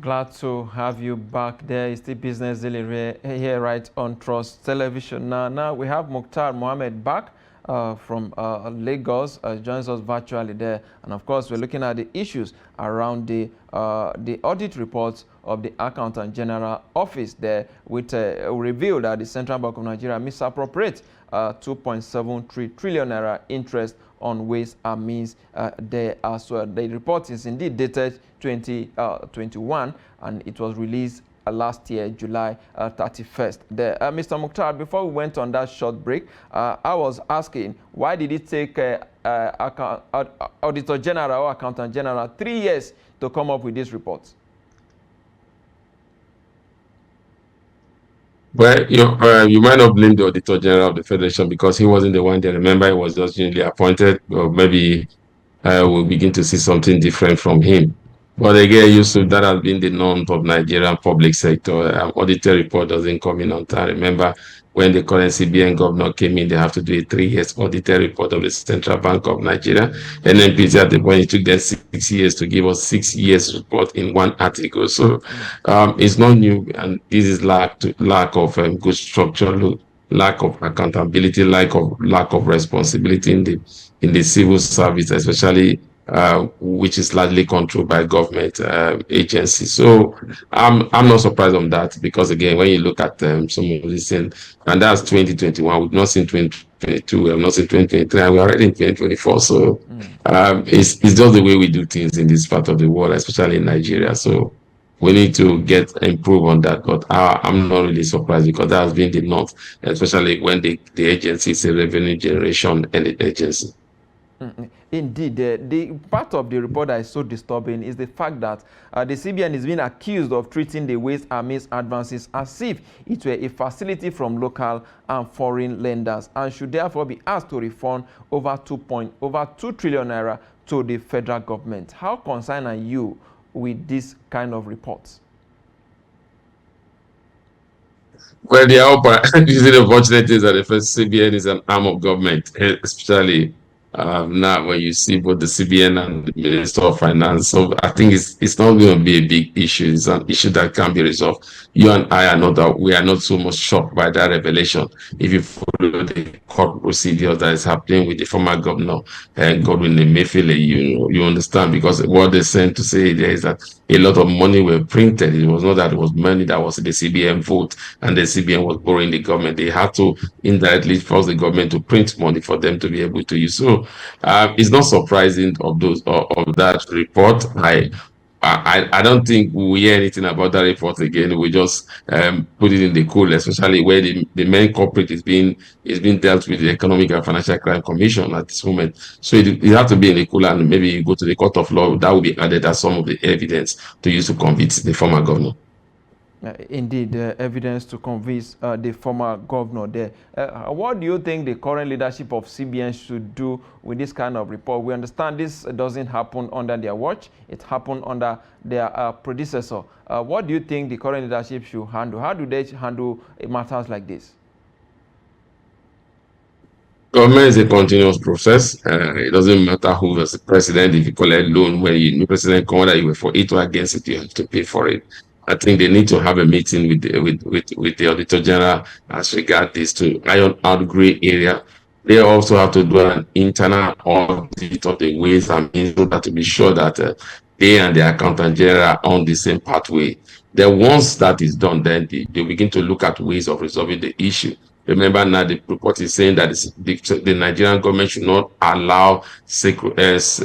Glad to have you back. There is the Business Daily here right on Trust Television. Now we have Muktar Mohammed back from Lagos, joins us virtually there. And of course, we're looking at the issues around the audit reports of the Accountant General Office there, which revealed that the Central Bank of Nigeria misappropriates 2.73 trillion naira interest on ways and means there as well. The report is indeed dated 2021 and it was released last year, July 31st. Mr. Muktar, before we went on that short break, I was asking, why did it take Auditor General or Accountant General 3 years to come up with this report? Well, you might not blame the Auditor General of the Federation because he wasn't the one there. Remember, he was just newly appointed, or maybe we'll begin to see something different from him. But again, Yusuf, that has been the norm of Nigerian public sector. Auditor report doesn't come in on time. Remember, when the current CBN governor came in, they have to do a 3 years auditor report of the Central Bank of Nigeria. NNPC at the point, it took them 6 years to give us 6 years report in one article. So it's not new, and this is lack of good structure, lack of accountability, lack of responsibility in the civil service, especially which is largely controlled by government agencies. So I'm not surprised on that because again, when you look at some of these things, and that's 2021, we've not seen 2022, we have not seen 2023, and we're already in 2024. So it's just the way we do things in this part of the world, especially in Nigeria. So we need to improve on that, but I'm not really surprised because that has been the norm, especially when the agency is a revenue generation and agency. Indeed, the part of the report that is so disturbing is the fact that the CBN is being accused of treating the waste and means advances as if it were a facility from local and foreign lenders and should therefore be asked to refund over 2 trillion naira to the federal government. How concerned are you with this kind of reports? Well, the unfortunate is that the first CBN is an arm of government, especially now when you see both the CBN and the Minister of Finance. So I think it's not going to be a big issue. It's an issue that can be resolved. You and I we are not so much shocked by that revelation. If you follow the court procedure that is happening with the former governor and Godwin Emefiele, you understand, because what they sent to say there is that a lot of money were printed. It was not that it was money that was the CBN vote and the CBN was borrowing the government. They had to indirectly force the government to print money for them to be able to use. So it's not surprising of that report. I don't think we hear anything about that report again. We just put it in the cool, especially where the main culprit is being dealt with the Economic and Financial Crime Commission at this moment. So it has to be in the cool, and maybe you go to the court of law. That will be added as some of the evidence to use to convict the former governor. Indeed, evidence to convince the former governor there. What do you think the current leadership of CBN should do with this kind of report? We understand this doesn't happen under their watch. It happened under their predecessor. What do you think the current leadership should handle? How do they handle matters like this? Government is a continuous process. It doesn't matter who was the president. If you collect loan when you new president come, whether you were for it or against it, you have to pay for it. I think they need to have a meeting with the Auditor General as regard this to iron out gray area. They also have to do an internal audit of the ways and means so that to be sure that they and the Accountant General are on the same pathway. Then once that is done, then they begin to look at ways of resolving the issue. Remember now the report is saying that the Nigerian government should not allow securities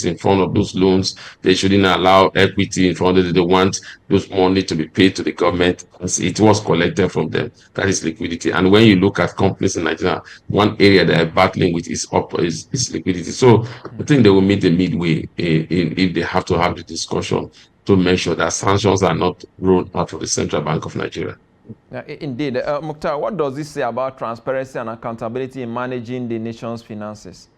in front of those loans. They shouldn't allow equity in front of it. They want those money to be paid to the government as it was collected from them. That is liquidity. And when you look at companies in Nigeria, one area they are battling with is liquidity. So I think they will meet the midway if they have to have the discussion to make sure that sanctions are not rolled out of the Central Bank of Nigeria. Indeed. Muktar, what does this say about transparency and accountability in managing the nation's finances?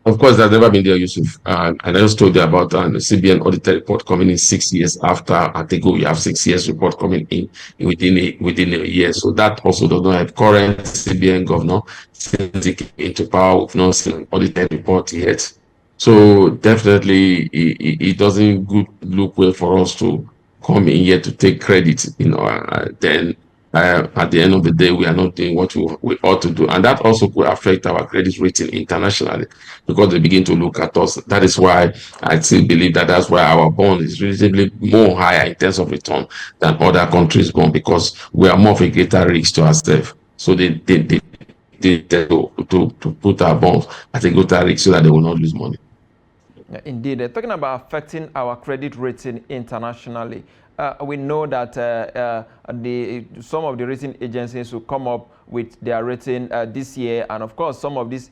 Of course, that's never been there, Yusuf. And I just told you about the CBN auditor report coming in 6 years after Akogu. You have 6 years report coming in within a year. So that also does not have current CBN governor since he came into power. We've not seen an auditor report yet. So definitely, it doesn't good look well for us to come in here to take credit. Then at the end of the day, we are not doing what we ought to do, and that also could affect our credit rating internationally because they begin to look at us. That is why I still believe that that's why our bond is relatively more higher in terms of return than other countries' bond because we are more of a greater risk to ourselves. So they to put our bonds at a greater risk so that they will not lose money. Indeed, talking about affecting our credit rating internationally, we know that some of the rating agencies will come up with their rating this year, and of course, some of this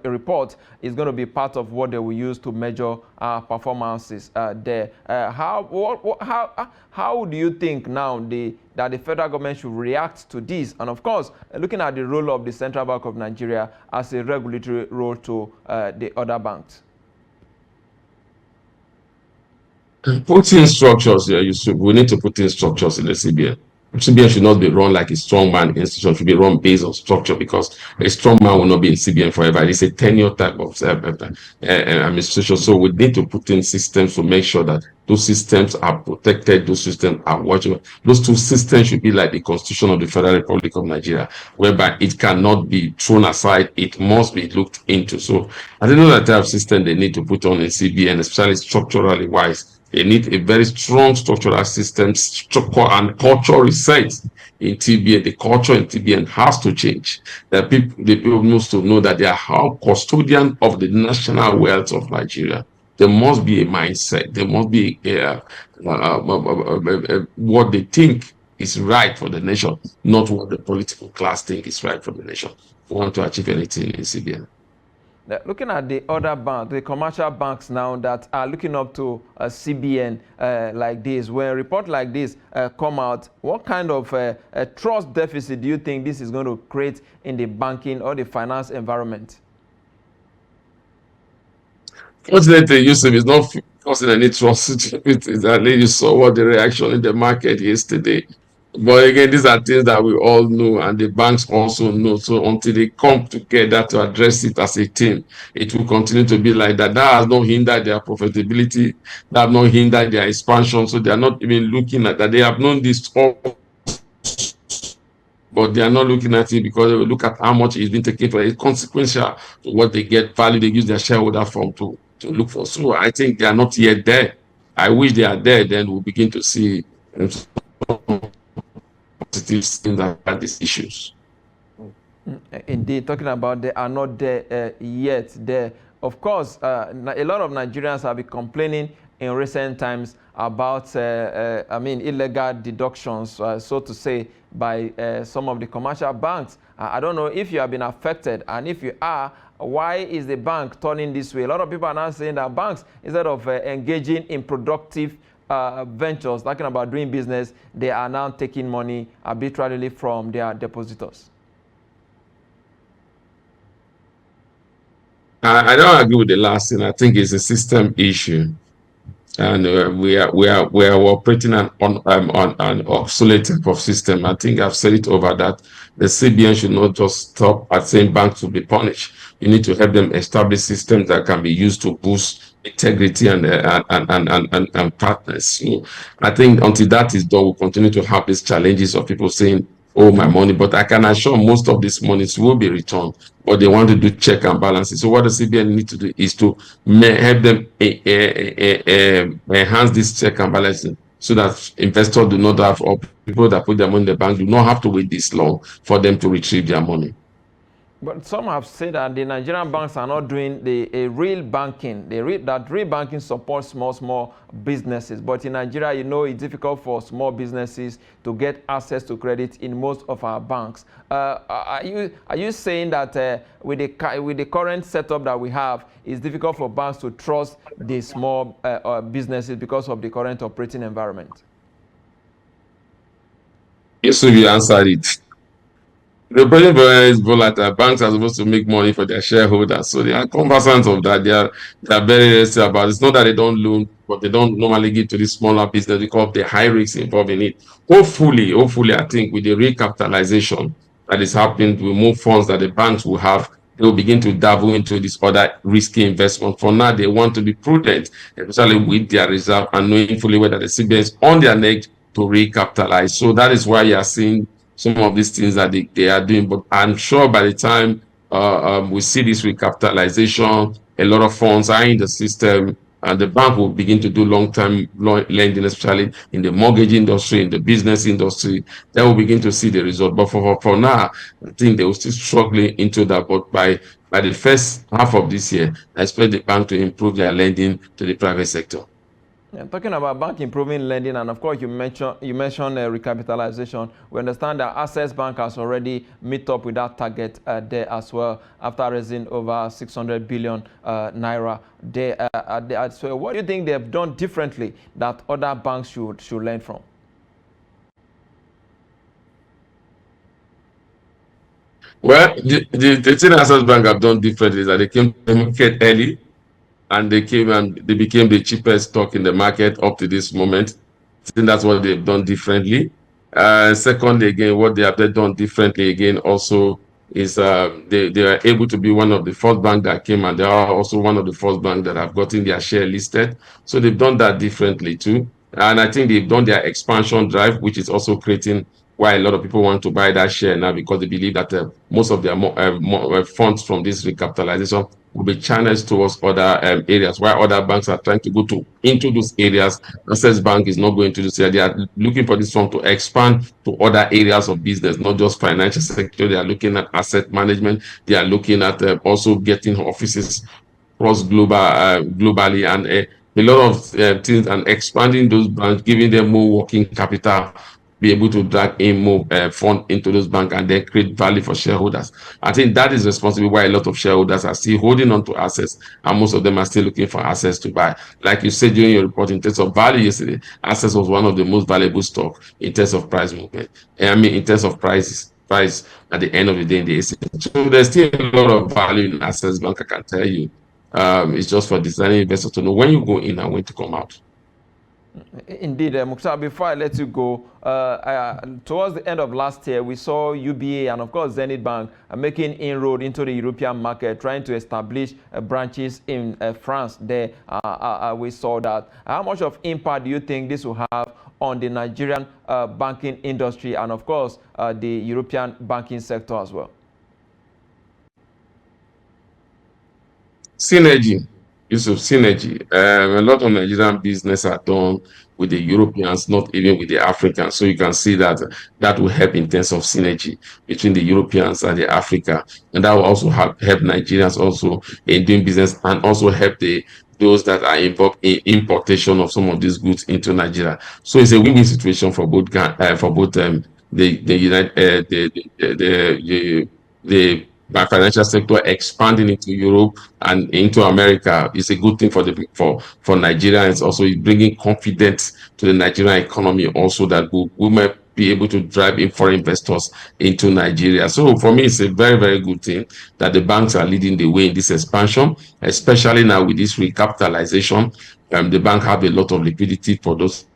report is going to be part of what they will use to measure our performances there. How do you think now that the federal government should react to this? And of course, looking at the role of the Central Bank of Nigeria as a regulatory role to the other banks. Put in structures, yeah, we need to put in structures in the CBN. CBN should not be run like a strongman institution, should be run based on structure because a strong man will not be in CBN forever. It's a tenure type of administration. So we need to put in systems to make sure that those systems are protected, those systems are watchable. Those two systems should be like the Constitution of the Federal Republic of Nigeria, whereby it cannot be thrown aside, it must be looked into. So I don't know that type of system they need to put on in CBN, especially structurally wise. They need a very strong structural system, structure and culture reset in TBN. The culture in TBN has to change. The people must to know that they are custodian of the national wealth of Nigeria. There must be a mindset. There must be what they think is right for the nation, not what the political class think is right for the nation. We want to achieve anything in CBN. Looking at the other banks, the commercial banks now that are looking up to CBN like this, when a report like this come out, what kind of trust deficit do you think this is going to create in the banking or the finance environment? Fortunately, Yusuf is not causing any trust. You saw what the reaction in the market yesterday. But again, these are things that we all know and the banks also know. So until they come together to address it as a team, it will continue to be like that. That has not hindered their profitability. That has not hindered their expansion. So they are not even looking at that. They have known this all, but they are not looking at it because they will look at how much is being taken for. It's consequential to what they get value. They use their shareholder form to look for. So I think they are not yet there. I wish they are there. Then we'll begin to see things about these issues. Indeed, talking about they are not there yet. There, of course, a lot of Nigerians have been complaining in recent times about, illegal deductions, so to say, by some of the commercial banks. I don't know if you have been affected, and if you are, why is the bank turning this way? A lot of people are now saying that banks, instead of engaging in productive ventures, talking about doing business, they are now taking money arbitrarily from their depositors. I don't agree with the last thing. I think it's a system issue, and we are operating on an obsolete type of system. I think I've said it over that the CBN should not just stop at saying banks will be punished. You need to help them establish systems that can be used to boost integrity and partners. So I think until that is done, we'll continue to have these challenges of people saying, "Oh, my money," but I can assure most of these monies will be returned. But they want to do check and balances. So what the CBN need to do is to help them enhance this check and balances so that investors do not have, or people that put their money in the bank do not have to wait this long for them to retrieve their money. But some have said that the Nigerian banks are not doing the real banking. That real banking supports small businesses. But in Nigeria, you know, it's difficult for small businesses to get access to credit in most of our banks. Are you saying that with the current setup that we have, it's difficult for banks to trust the small businesses because of the current operating environment? Yes, so you answered it. The problem is volatile. Banks are supposed to make money for their shareholders, so they are conversant of that. They are very rested about it. It's not that they don't loan, but they don't normally give to the smaller business because of the high risks involved in it. Hopefully, I think with the recapitalization that is happening, we move funds that the banks will have they will begin to dabble into this other risky investment. For now, they want to be prudent, especially with their reserve and knowing fully whether the CBN is on their neck to recapitalize. So that is why you are seeing some of these things that they are doing. But I'm sure by the time we see this recapitalization, a lot of funds are in the system, and the bank will begin to do long-term lending, especially in the mortgage industry, in the business industry. Then we'll begin to see the result. But for now, I think they will still struggling into that. But by the first half of this year, I expect the bank to improve their lending to the private sector. Yeah, talking about bank improving lending, and of course you mentioned recapitalization. We understand that Access Bank has already met up with that target there as well after raising over 600 billion naira there. So what do you think they have done differently that other banks should learn from? Well, the thing Access Bank have done differently is that they came to the market early, and they came and they became the cheapest stock in the market up to this moment. I think that's what they've done differently. Secondly, again, what they have done differently again also is they are able to be one of the first bank that came, and they are also one of the first bank that have gotten their share listed. So they've done that differently too. And I think they've done their expansion drive, which is also creating why a lot of people want to buy that share now, because they believe that most of their funds from this recapitalization will be channeled towards other areas, while other banks are trying to go into those areas. Access Bank is not going to this area. They are looking for this fund to expand to other areas of business, not just financial sector. They are looking at asset management. They are looking at also getting offices across globally, and a lot of things, and expanding those banks, giving them more working capital, be able to drag in more fund into those banks and then create value for shareholders. I think that is responsible why a lot of shareholders are still holding on to assets, and most of them are still looking for assets to buy. Like you said during your report, in terms of value yesterday, assets was one of the most valuable stock in terms of price movement. I mean, in terms of price at the end of the day in the AC. So there's still a lot of value in Access Bank, I can tell you. It's just for designing investors to know when you go in and when to come out. Indeed, Muktar, before I let you go, towards the end of last year, we saw UBA and, of course, Zenith Bank making inroad into the European market, trying to establish branches in France there. We saw that. How much of impact do you think this will have on the Nigerian banking industry and, of course, the European banking sector as well? Synergy, Yusuf, synergy. A lot of Nigerian business are done with the Europeans, not even with the Africans. So you can see that that will help in terms of synergy between the Europeans and the Africa, and that will also help Nigerians also in doing business, and also help those that are involved in importation of some of these goods into Nigeria. So it's a win-win situation for both the United the financial sector expanding into Europe and into America. Is a good thing for Nigeria. It's also bringing confidence to the Nigerian economy, also that we might be able to drive in foreign investors into Nigeria. So for me, it's a very, very good thing that the banks are leading the way in this expansion, especially now with this recapitalization. The bank have a lot of liquidity for those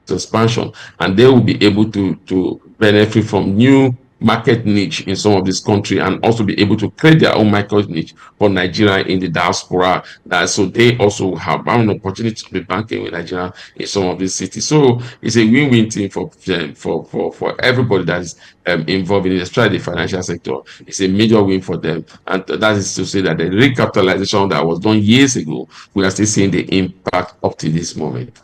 expansion, and they will be able to benefit from new market niche in some of this country, and also be able to create their own market niche for Nigeria in the diaspora. So they also have an opportunity to be banking with Nigeria in some of these cities. So it's a win-win thing for everybody that is involved in it, especially the financial sector. It's a major win for them, and that is to say that the recapitalization that was done years ago, we are still seeing the impact up to this moment.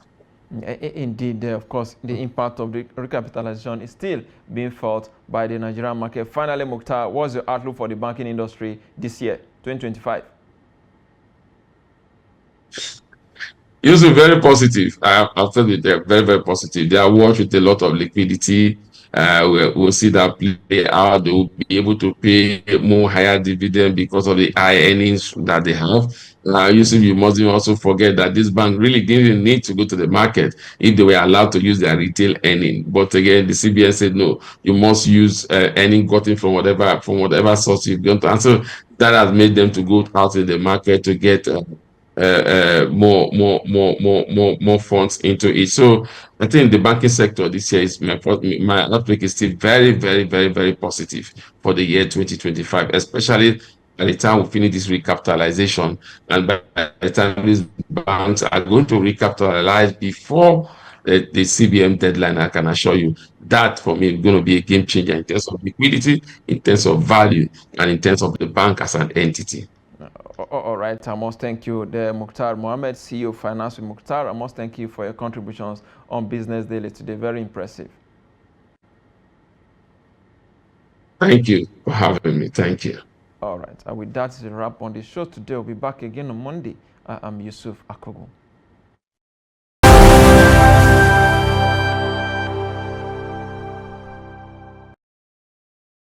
Indeed, of course, the impact of the recapitalization is still being felt by the Nigerian market. Finally, Muktar, what's your outlook for the banking industry this year, 2025? Usually very positive. I'll tell you, they're very, very positive. They are watched with a lot of liquidity. We'll see that play out. They will be able to pay more higher dividend because of the high earnings that they have. Usually, you must also forget that this bank really didn't need to go to the market if they were allowed to use their retail earning. But again, the CBN said no, you must use earning gotten from whatever source you've gone to. And so that has made them to go out in the market to get more funds into it. So I think the banking sector this year is my outlook is still very, very, very, very positive for the year 2025, especially by the time we finish this recapitalization, and by the time these banks are going to recapitalize before the CBN deadline, I can assure you that for me is going to be a game changer in terms of liquidity, in terms of value, and in terms of the bank as an entity. All right, I must thank you, the Muktar Mohammed, CEO of Finance with Muktar. I must thank you for your contributions on Business Daily today. Very impressive. Thank you for having me. Thank you. All right, and with that is a wrap on the show today. We'll be back again on Monday. I'm Yusuf Akogu.